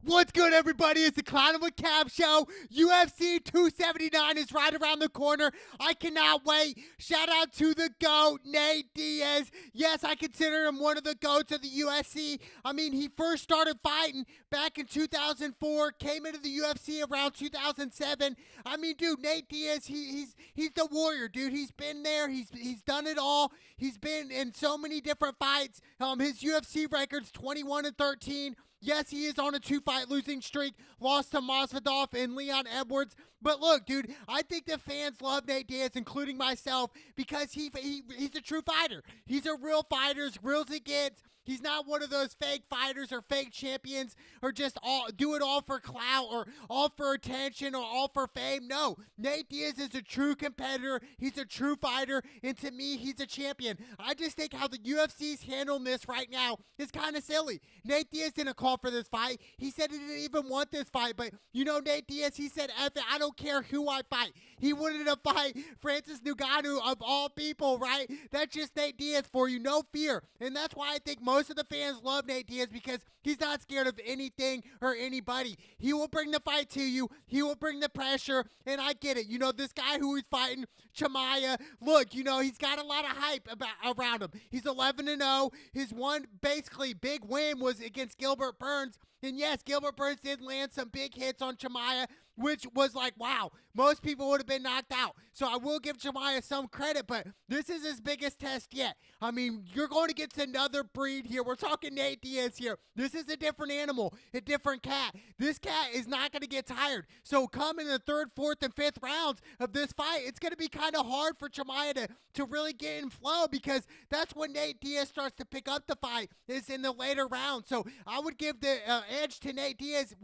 What's good, everybody? It's the Conor with Cab Show. UFC 279 is right around the corner. I cannot wait. Shout out to the GOAT, Nate Diaz. Yes, I consider him one of the GOATs of the UFC. I mean, he first started fighting back in 2004, came into the UFC around 2007. I mean, dude, Nate Diaz, he's the warrior, dude. He's been there. He's done it all. He's been in so many different fights. His UFC record's 21-13. Yes, he is on a two-fight losing streak, lost to Masvidal and Leon Edwards. But look, dude, I think the fans love Nate Diaz, including myself, because he's a true fighter. He's a real fighter, as real as it gets. He's not one of those fake fighters or fake champions or just do it all for clout or all for attention or all for fame. No, Nate Diaz is a true competitor. He's a true fighter, and to me, he's a champion. I just think how the UFC's handling this right now is kind of silly. Nate Diaz didn't call for this fight. He said he didn't even want this fight, but you know Nate Diaz, he said, F it, I don't care who I fight. He wanted to fight Francis Ngannou of all people, right? That's just Nate Diaz for you, no fear. And that's why I think most of the fans love Nate Diaz, because he's not scared of anything or anybody. He will bring the fight to you. He will bring the pressure, and I get it. You know, this guy who he's fighting, Chima, look, you know, he's got a lot of hype around him. He's 11-0. His one basically big win was against Gilbert Burns. And yes, Gilbert Burns did land some big hits on Chima, which was like, wow, most people would have been knocked out. So I will give Chima some credit, but this is his biggest test yet. I mean, you're going to get to another breed here. We're talking Nate Diaz here. This is a different animal, a different cat. This cat is not going to get tired. So come in the third, fourth, and fifth rounds of this fight, it's going to be kind of hard for Chima to really get in flow, because that's when Nate Diaz starts to pick up the fight, is in the later rounds. So I would give the edge to Nate Diaz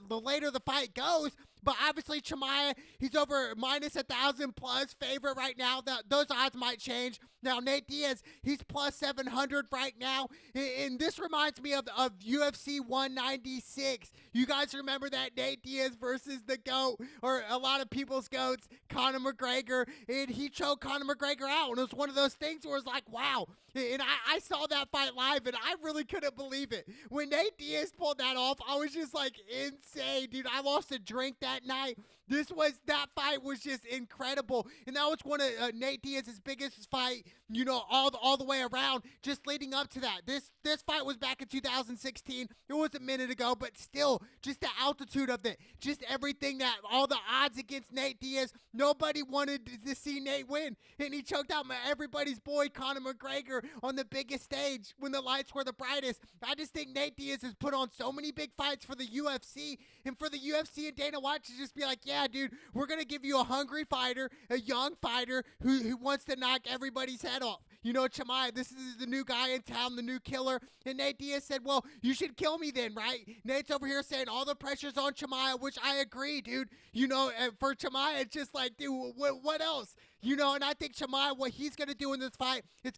the later the fight goes. But obviously, Chima, he's over minus 1,000 plus favorite right now. Those odds might change. Now, Nate Diaz, he's plus 700 right now. And this reminds me of UFC 196. You guys remember that Nate Diaz versus the GOAT, or a lot of people's GOATs, Conor McGregor. And he choked Conor McGregor out. And it was one of those things where it's like, wow. And I saw that fight live, and I really couldn't believe it. When Nate Diaz pulled that off, I was just like, insane, dude. I lost a drink that night. That fight was just incredible. And that was one of Nate Diaz's biggest fight, you know, all the way around, just leading up to that. This fight was back in 2016. It was a minute ago, but still, just the altitude of it, just everything, that all the odds against Nate Diaz, nobody wanted to see Nate win. And he choked out everybody's boy, Conor McGregor, on the biggest stage when the lights were the brightest. I just think Nate Diaz has put on so many big fights for the UFC, and for the UFC and Dana White to just be like, yeah, dude, we're going to give you a hungry fighter, a young fighter who wants to knock everybody's head off. You know, Chima, this is the new guy in town, the new killer. And Nate Diaz said, well, you should kill me then, right? Nate's over here saying all the pressure's on Chima, which I agree, dude. You know, for Chima, it's just like, dude, what else? You know, and I think Chima, what he's going to do in this fight, he's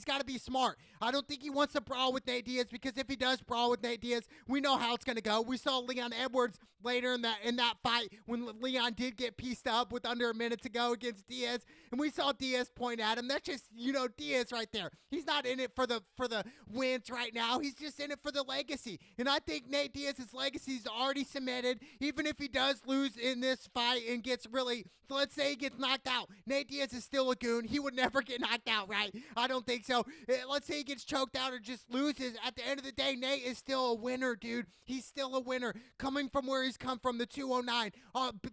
got to be smart. I don't think he wants to brawl with Nate Diaz, because if he does brawl with Nate Diaz, we know how it's going to go. We saw Leon Edwards later in that fight when Leon did get pieced up with under a minute to go against Diaz, and we saw Diaz point at him. That's just, you know, Diaz right there. He's not in it for the wins right now. He's just in it for the legacy. And I think Nate Diaz's legacy is already cemented. Even if he does lose in this fight and gets really, let's say he gets knocked out, Nate Diaz is still a goon. He would never get knocked out, right? I don't think so. Let's say he gets choked out or just loses. At the end of the day, Nate is still a winner, dude. He's still a winner. Coming from where he's come from, the 209,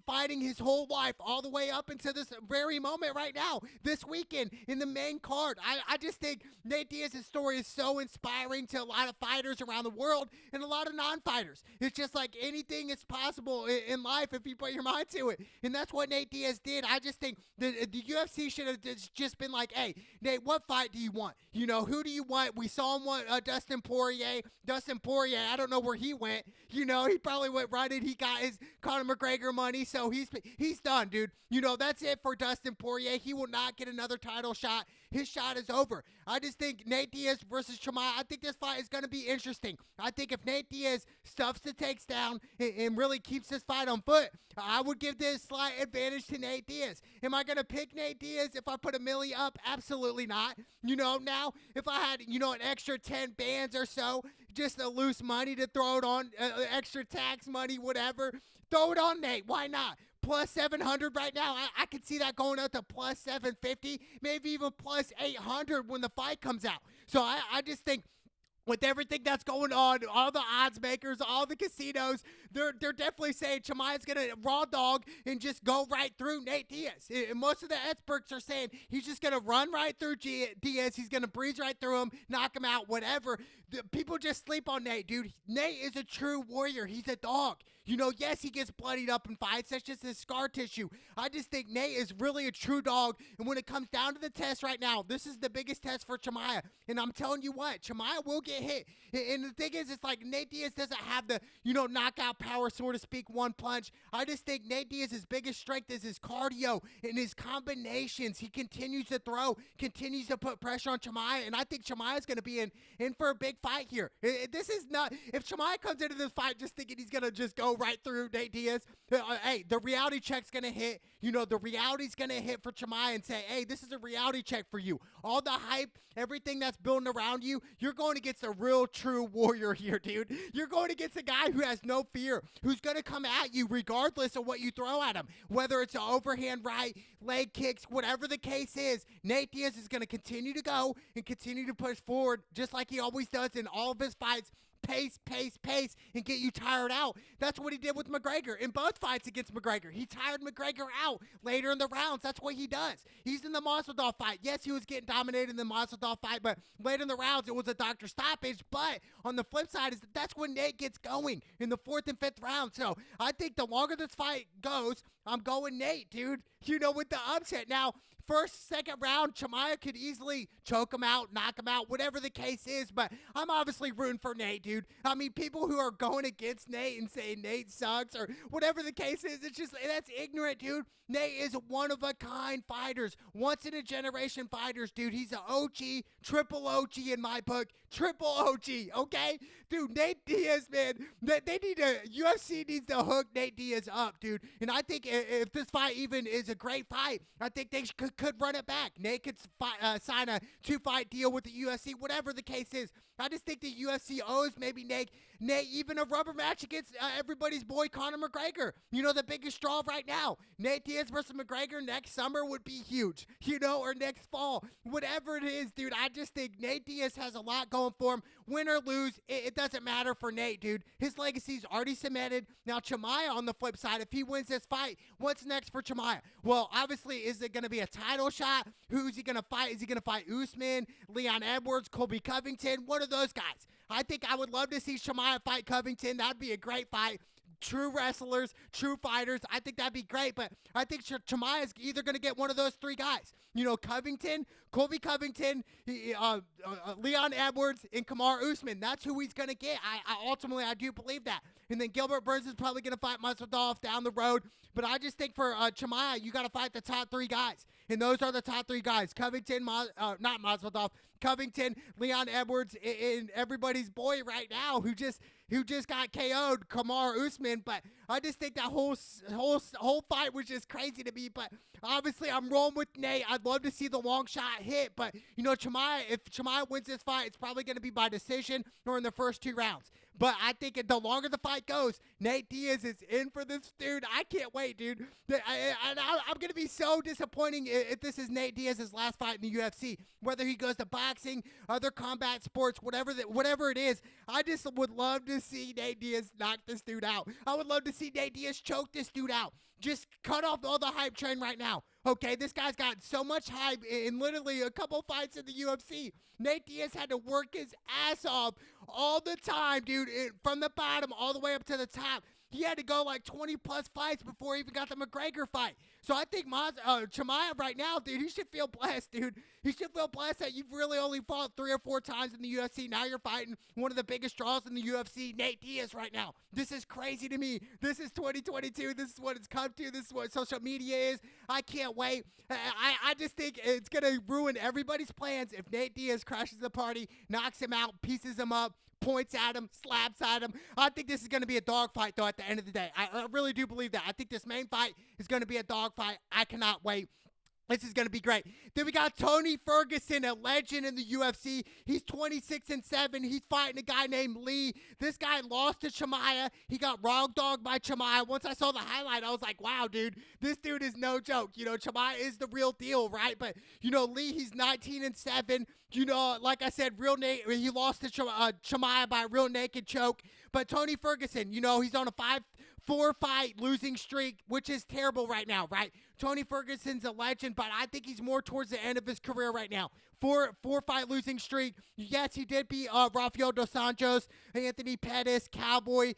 fighting his whole life all the way up into this very moment right now, this weekend in the main card. I just think Nate Diaz's story is so inspiring to a lot of fighters around the world and a lot of non-fighters. It's just like anything is possible in life if you put your mind to it. And that's what Nate Diaz did. I just think the UFC should have just been like, hey, Nate, what fight do you want? You know, who do you want? We saw him want Dustin Poirier. Dustin Poirier, I don't know where he went. You know, he probably went right in. He got his Conor McGregor money, so he's done, dude. You know, that's it for Dustin Poirier. He will not get another title shot. his shot is over. I just think Nate Diaz versus Chima, I think this fight is going to be interesting. I think if Nate Diaz stuffs the takes down and really keeps this fight on foot, I would give this slight advantage to Nate Diaz. Am I going to pick Nate Diaz if I put a milli up? Absolutely not. Now, if I had, an extra 10 bands or so, just a loose money to throw it on, extra tax money, whatever, throw it on Nate. Why not? Plus 700 right now. I could see that going up to plus 750, maybe even plus 800 when the fight comes out. So I just think with everything that's going on, all the odds makers, all the casinos, they're definitely saying Chima's going to raw dog and just go right through Nate Diaz. And most of the experts are saying he's just going to run right through Diaz. He's going to breeze right through him, knock him out, whatever. People just sleep on Nate, dude. Nate is a true warrior. He's a dog. Yes, he gets bloodied up in fights. That's just his scar tissue. I just think Nate is really a true dog. And when it comes down to the test right now, this is the biggest test for Chima. And I'm telling you what, Chima will get hit. And the thing is, it's like Nate Diaz doesn't have the, knockout power, so to speak, one punch. I just think Nate Diaz's biggest strength is his cardio and his combinations. He continues to throw, continues to put pressure on Chima. And I think Chima is going to be in for a big fight here. This is not, if Chima comes into this fight just thinking he's going to just go right through Nate Diaz, hey, the reality check's going to hit. The reality's going to hit for Chima and say, hey, this is a reality check for you. All the hype, everything that's building around you, you're going against a real true warrior here, dude. You're going against a guy who has no fear, who's going to come at you regardless of what you throw at him. Whether it's an overhand right, leg kicks, whatever the case is, Nate Diaz is going to continue to go and continue to push forward just like he always does in all of his fights. Pace, and get you tired out. That's what he did with McGregor in both fights against McGregor. He tired McGregor out later in the rounds. That's what he does. He's in the Masvidal fight. Yes, he was getting dominated in the Masvidal fight, but later in the rounds, it was a doctor stoppage. But on the flip side, that's when Nate gets going in the 4th and 5th round. So I think the longer this fight goes, I'm going Nate, dude. With the upset. Now, first, second round, Chima could easily choke him out, knock him out, whatever the case is. But I'm obviously rooting for Nate, dude. I mean, people who are going against Nate and saying Nate sucks or whatever the case is, that's ignorant, dude. Nate is one-of-a-kind fighters, once-in-a-generation fighters, dude. He's an OG, triple OG in my book, triple OG, okay? Dude, Nate Diaz, man, UFC needs to hook Nate Diaz up, dude. And I think if this fight even is a great fight, I think they could run it back. Nate could sign a 2-fight deal with the UFC, whatever the case is. I just think the UFC owes maybe Nate even a rubber match against everybody's boy Conor McGregor. The biggest draw right now. Nate Diaz versus McGregor next summer would be huge, or next fall. Whatever it is, dude, I just think Nate Diaz has a lot going for him. Win or lose, it doesn't matter for Nate, dude. His legacy's already cemented. Now, Chima, on the flip side, if he wins this fight, what's next for Chima? Well, obviously, is it going to be a title shot? Who's he going to fight? Is he going to fight Usman, Leon Edwards, Colby Covington? One of those guys. I think I would love to see Chima fight Covington. That'd be a great fight. True wrestlers, true fighters. I think that'd be great, but I think Chima is either going to get one of those 3 guys. Covington, Colby Covington, Leon Edwards, and Kamaru Usman. That's who he's going to get. Ultimately, I do believe that. And then Gilbert Burns is probably going to fight Masvidal down the road. But I just think for Chima, you got to fight the top 3 guys. And those are the top 3 guys. Covington, not Masvidal, Covington, Leon Edwards, and everybody's boy right now who just got KO'd, Kamaru Usman. But I just think that whole fight was just crazy to me. But obviously, I'm rolling with Nate. I'd love to see the long shot hit. But, Chima, if Chima wins this fight, it's probably going to be by decision or in the first 2 rounds. But I think the longer the fight goes, Nate Diaz is in for this, dude. I can't wait, dude. I'm going to be so disappointing if this is Nate Diaz's last fight in the UFC. Whether he goes to boxing, other combat sports, whatever it is, I just would love to see Nate Diaz knock this dude out. I would love to see Nate Diaz choke this dude out. Just cut off all the hype train right now. Okay, this guy's got so much hype in literally a couple fights in the UFC. Nate Diaz had to work his ass off all the time, dude, from the bottom all the way up to the top. he had to go like 20 plus fights before he even got the McGregor fight. So I think Chimaev right now, dude, he should feel blessed, dude. He should feel blessed that you've really only fought 3 or 4 times in the UFC. Now you're fighting one of the biggest draws in the UFC, Nate Diaz, right now. This is crazy to me. This is 2022. This is what it's come to. This is what social media is. I can't wait. I just think it's going to ruin everybody's plans if Nate Diaz crashes the party, knocks him out, pieces him up, points at him, slaps at him. I think this is going to be a dogfight, though, at the end of the day. I really do believe that. I think this main fight is going to be a dogfight. I cannot wait. This is going to be great. Then we got Tony Ferguson, a legend in the UFC. He's 26-7. He's fighting a guy named Lee. This guy lost to Chima. He got raw dogged by Chima. Once I saw the highlight, I was like, wow, dude, this dude is no joke. You know, Chima is the real deal, right? But, you know, Lee, he's 19-7. You know, like I said, he lost to Chima by a real naked choke. But Tony Ferguson, you know, he's on a 4-fight losing streak, which is terrible right now, right? Tony Ferguson's a legend, but I think he's more towards the end of his career right now. 4-fight losing streak. Yes, he did beat Rafael Dos Anjos, Anthony Pettis, Cowboy,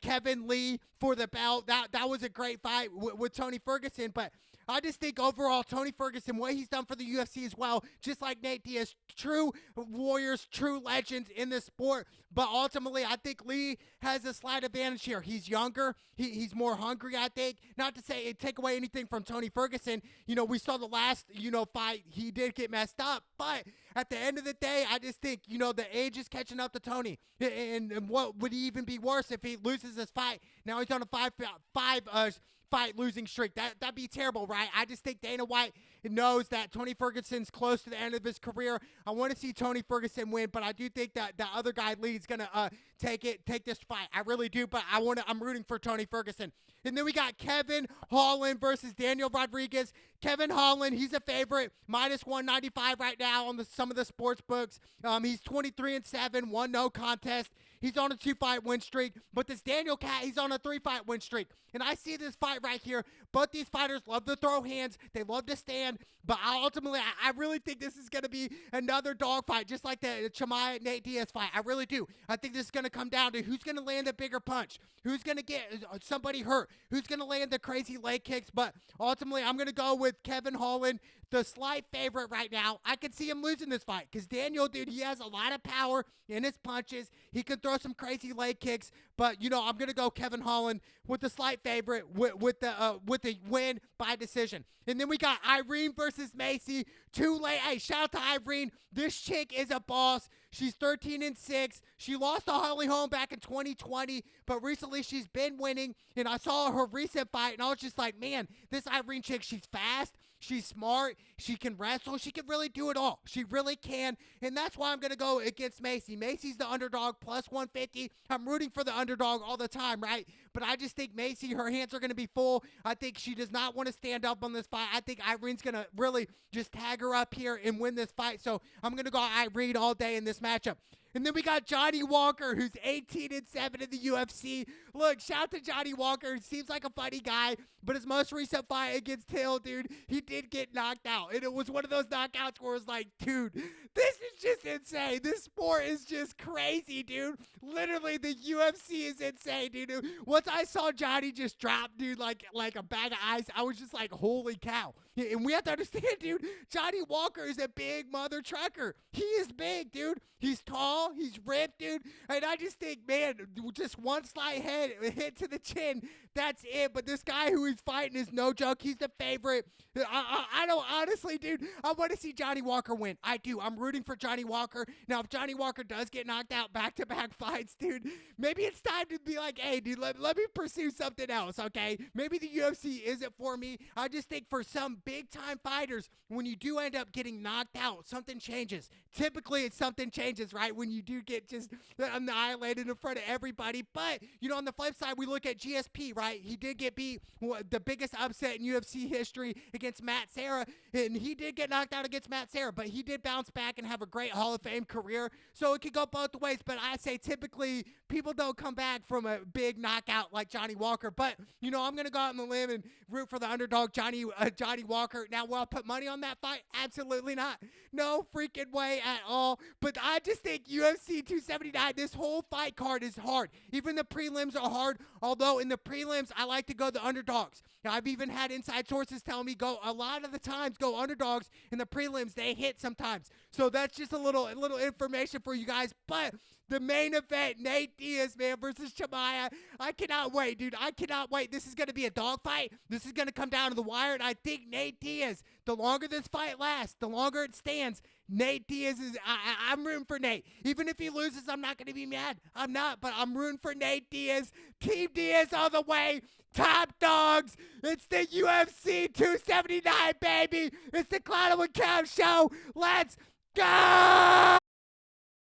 Kevin Lee for the belt. That was a great fight with Tony Ferguson, but I just think overall, Tony Ferguson, what he's done for the UFC as well, just like Nate Diaz, true warriors, true legends in this sport. But ultimately, I think Lee has a slight advantage here. He's younger. He's more hungry, I think. Not to say take away anything from Tony Ferguson. You know, we saw the last, fight. He did get messed up. But at the end of the day, I just think, the age is catching up to Tony. And what would even be worse if he loses this fight? Now he's on a fight losing streak. That'd be terrible, right? I just think Dana White knows that Tony Ferguson's close to the end of his career. I want to see Tony Ferguson win, but I do think that the other guy, Lee's gonna take this fight. I really do, but I'm rooting for Tony Ferguson. And then we got Kevin Holland versus Daniel Rodriguez. Kevin Holland, he's a favorite, -195 right now on some of the sports books. He's 23-7, won no contest. He's on a 2-fight win streak, but this Daniel cat, he's on a 3-fight win streak. And I see this fight right here. Both these fighters love to throw hands. They love to stand, but ultimately, I really think this is going to be another dogfight, just like the Chima Nate Diaz fight. I really do. I think this is going to come down to who's going to land a bigger punch, who's going to get somebody hurt, who's going to land the crazy leg kicks. But ultimately, I'm going to go with Kevin Holland, the slight favorite right now. I could see him losing this fight because Daniel, dude, he has a lot of power in his punches. He can throw some crazy leg kicks, but I'm going to go Kevin Holland with the slight favorite with the win by decision. And then we got Irene versus Macy. Hey, shout out to Irene. This chick is a boss. She's 13-6. She lost to Holly Holm back in 2020, but recently she's been winning. And I saw her recent fight, and I was just like, man, this Irene chick, she's fast. She's smart. She can wrestle. She can really do it all. She really can. And that's why I'm going to go against Macy. Macy's the underdog, +150. I'm rooting for the underdog all the time, right? But I just think Macy, her hands are going to be full. I think she does not want to stand up on this fight. I think Irene's going to really just tag her up here and win this fight. So I'm going to go Irene all day in this matchup. And then we got Johnny Walker, who's 18-7 in the UFC. Look, shout out to Johnny Walker. Seems like a funny guy, but his most recent fight against Hill, dude, he did get knocked out. And it was one of those knockouts where it was like, dude, this is just insane. This sport is just crazy, dude. Literally, the UFC is insane, dude. Once I saw Johnny just drop, dude, like a bag of ice, I was just like, holy cow. And we have to understand, dude, Johnny Walker is a big mother trucker. He is big, dude. He's tall. He's ripped, dude. And I just think, man, just one slight hit to the chin, that's it. But this guy who he's fighting is no joke. He's the favorite. I don't, honestly, dude, I want to see Johnny Walker win. I do. I'm rooting for Johnny Walker. Now, if Johnny Walker does get knocked out back-to-back fights, dude, maybe it's time to be like, hey, dude, let me pursue something else, okay? Maybe the UFC isn't for me. I just think for some big-time fighters, when you do end up getting knocked out, something changes. Typically, it's something changes, right? When you do get just annihilated in front of everybody. But, on the flip side, we look at GSP, right? He did get beat, the biggest upset in UFC history against Matt Serra, and he did get knocked out against Matt Serra, but he did bounce back and have a great Hall of Fame career. So it could go both ways, but I say typically people don't come back from a big knockout like Johnny Walker. But, I'm going to go out on the limb and root for the underdog, Johnny Walker. Now, will I put money on that fight? Absolutely not. No freaking way at all. But I just think, UFC 279, this whole fight card is hard. Even the prelims are hard, although in the prelims, I like to go the underdogs. Now, I've even had inside sources tell me a lot of the times go underdogs in the prelims. They hit sometimes. So that's just a little information for you guys. But the main event, Nate Diaz, man, versus Chima. I cannot wait, dude. I cannot wait. This is going to be a dogfight. This is going to come down to the wire, and I think Nate Diaz, the longer this fight lasts, the longer it stands, Nate Diaz is, I'm rooting for Nate. Even if he loses, I'm not going to be mad. I'm not, but I'm rooting for Nate Diaz. Team Diaz all the way. Top dogs. It's the UFC 279, baby. It's the Conor with Cam show. Let's go!